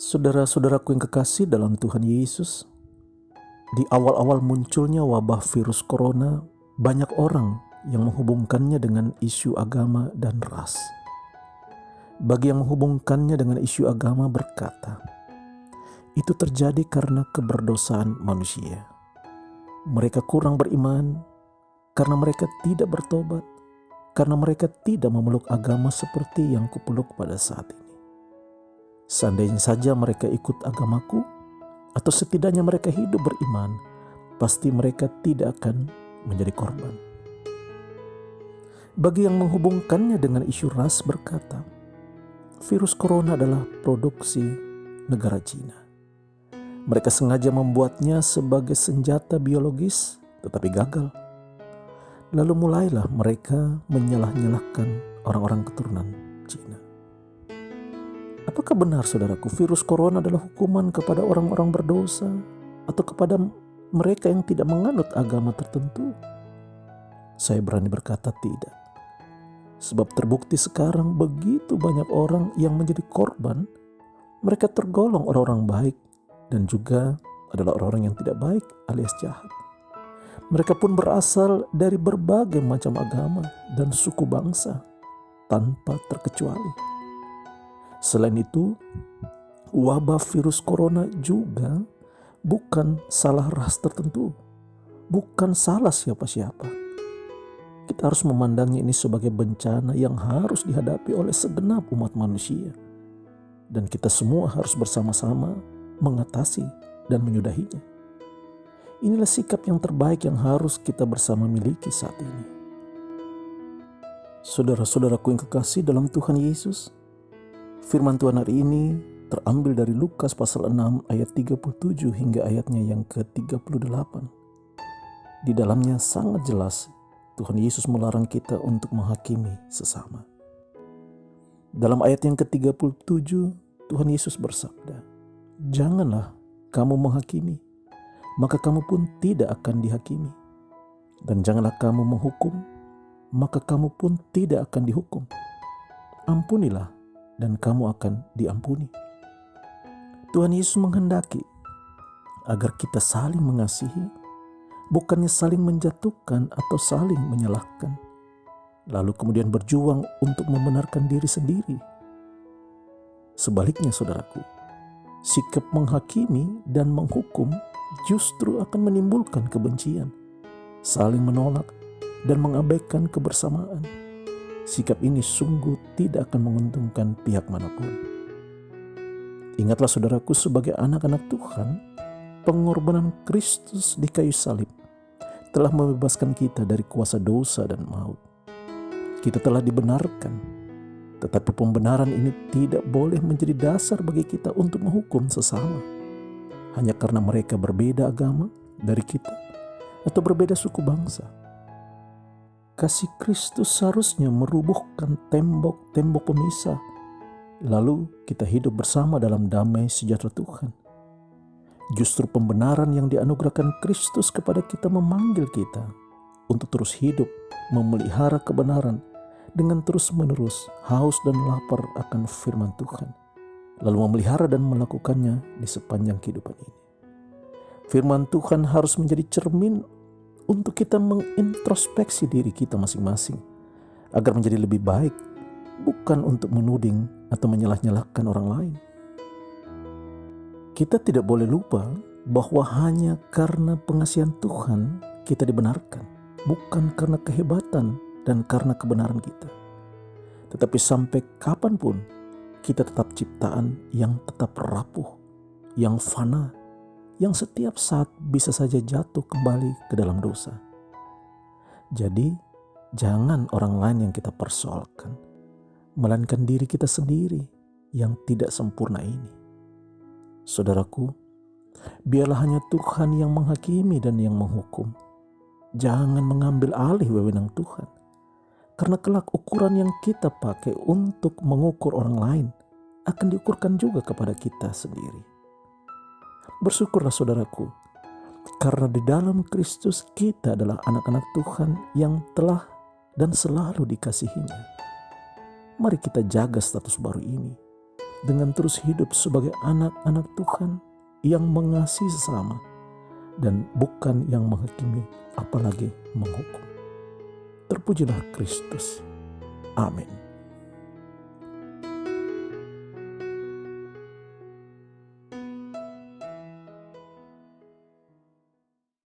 Saudara-saudaraku yang kekasih dalam Tuhan Yesus, di awal-awal munculnya wabah virus corona, banyak orang yang menghubungkannya dengan isu agama dan ras. Bagi yang menghubungkannya dengan isu agama berkata, itu terjadi karena keberdosaan manusia. Mereka kurang beriman karena mereka tidak bertobat, karena mereka tidak memeluk agama seperti yang kupeluk pada saat ini. Seandainya saja mereka ikut agamaku, atau setidaknya mereka hidup beriman, pasti mereka tidak akan menjadi korban. Bagi yang menghubungkannya dengan isu ras berkata, virus corona adalah produksi negara Cina. Mereka sengaja membuatnya sebagai senjata biologis, tetapi gagal. Lalu mulailah mereka menyalah-nyalahkan orang-orang keturunan Cina. Apakah benar, saudaraku, virus corona adalah hukuman kepada orang-orang berdosa atau kepada mereka yang tidak menganut agama tertentu? Saya berani berkata tidak. Sebab terbukti sekarang begitu banyak orang yang menjadi korban. Mereka tergolong orang-orang baik dan juga adalah orang-orang yang tidak baik alias jahat. Mereka pun berasal dari berbagai macam agama dan suku bangsa tanpa terkecuali. Selain itu, wabah virus corona juga bukan salah ras tertentu, bukan salah siapa-siapa. Kita harus memandangnya ini sebagai bencana yang harus dihadapi oleh segenap umat manusia. Dan kita semua harus bersama-sama mengatasi dan menyudahinya. Inilah sikap yang terbaik yang harus kita bersama miliki saat ini. Saudara-saudaraku yang kekasih dalam Tuhan Yesus, firman Tuhan hari ini terambil dari Lukas pasal 6 ayat 37 hingga ayatnya yang ke-38. Di dalamnya sangat jelas Tuhan Yesus melarang kita untuk menghakimi sesama. Dalam ayat yang ke-37 Tuhan Yesus bersabda, "Janganlah kamu menghakimi, maka kamu pun tidak akan dihakimi. Dan janganlah kamu menghukum, maka kamu pun tidak akan dihukum. Ampunilah, dan kamu akan diampuni." Tuhan Yesus menghendaki agar kita saling mengasihi, bukannya saling menjatuhkan atau saling menyalahkan, lalu kemudian berjuang untuk membenarkan diri sendiri. Sebaliknya, saudaraku, sikap menghakimi dan menghukum justru akan menimbulkan kebencian, saling menolak, dan mengabaikan kebersamaan. Sikap ini sungguh tidak akan menguntungkan pihak manapun. Ingatlah, saudaraku, sebagai anak-anak Tuhan, pengorbanan Kristus di kayu salib telah membebaskan kita dari kuasa dosa dan maut. Kita telah dibenarkan, tetapi pembenaran ini tidak boleh menjadi dasar bagi kita untuk menghukum sesama, hanya karena mereka berbeda agama dari kita atau berbeda suku bangsa. Kasih Kristus seharusnya merubuhkan tembok-tembok pemisah, lalu kita hidup bersama dalam damai sejahtera Tuhan. Justru pembenaran yang dianugerahkan Kristus kepada kita memanggil kita untuk terus hidup memelihara kebenaran dengan terus-menerus haus dan lapar akan firman Tuhan, lalu memelihara dan melakukannya di sepanjang kehidupan ini. Firman Tuhan harus menjadi cermin untuk kita mengintrospeksi diri kita masing-masing agar menjadi lebih baik, bukan untuk menuding atau menyalah-nyalahkan orang lain. Kita tidak boleh lupa bahwa hanya karena pengasihan Tuhan kita dibenarkan, bukan karena kehebatan dan karena kebenaran kita. Tetapi sampai kapanpun kita tetap ciptaan yang tetap rapuh, yang fana, yang setiap saat bisa saja jatuh kembali ke dalam dosa. Jadi, jangan orang lain yang kita persoalkan, melainkan diri kita sendiri yang tidak sempurna ini. Saudaraku, biarlah hanya Tuhan yang menghakimi dan yang menghukum. Jangan mengambil alih wewenang Tuhan, karena kelak ukuran yang kita pakai untuk mengukur orang lain akan diukurkan juga kepada kita sendiri. Bersyukurlah, saudaraku, karena di dalam Kristus kita adalah anak-anak Tuhan yang telah dan selalu dikasihinya. Mari kita jaga status baru ini dengan terus hidup sebagai anak-anak Tuhan yang mengasihi sesama dan bukan yang menghakimi apalagi menghukum. Terpujilah Kristus. Amin.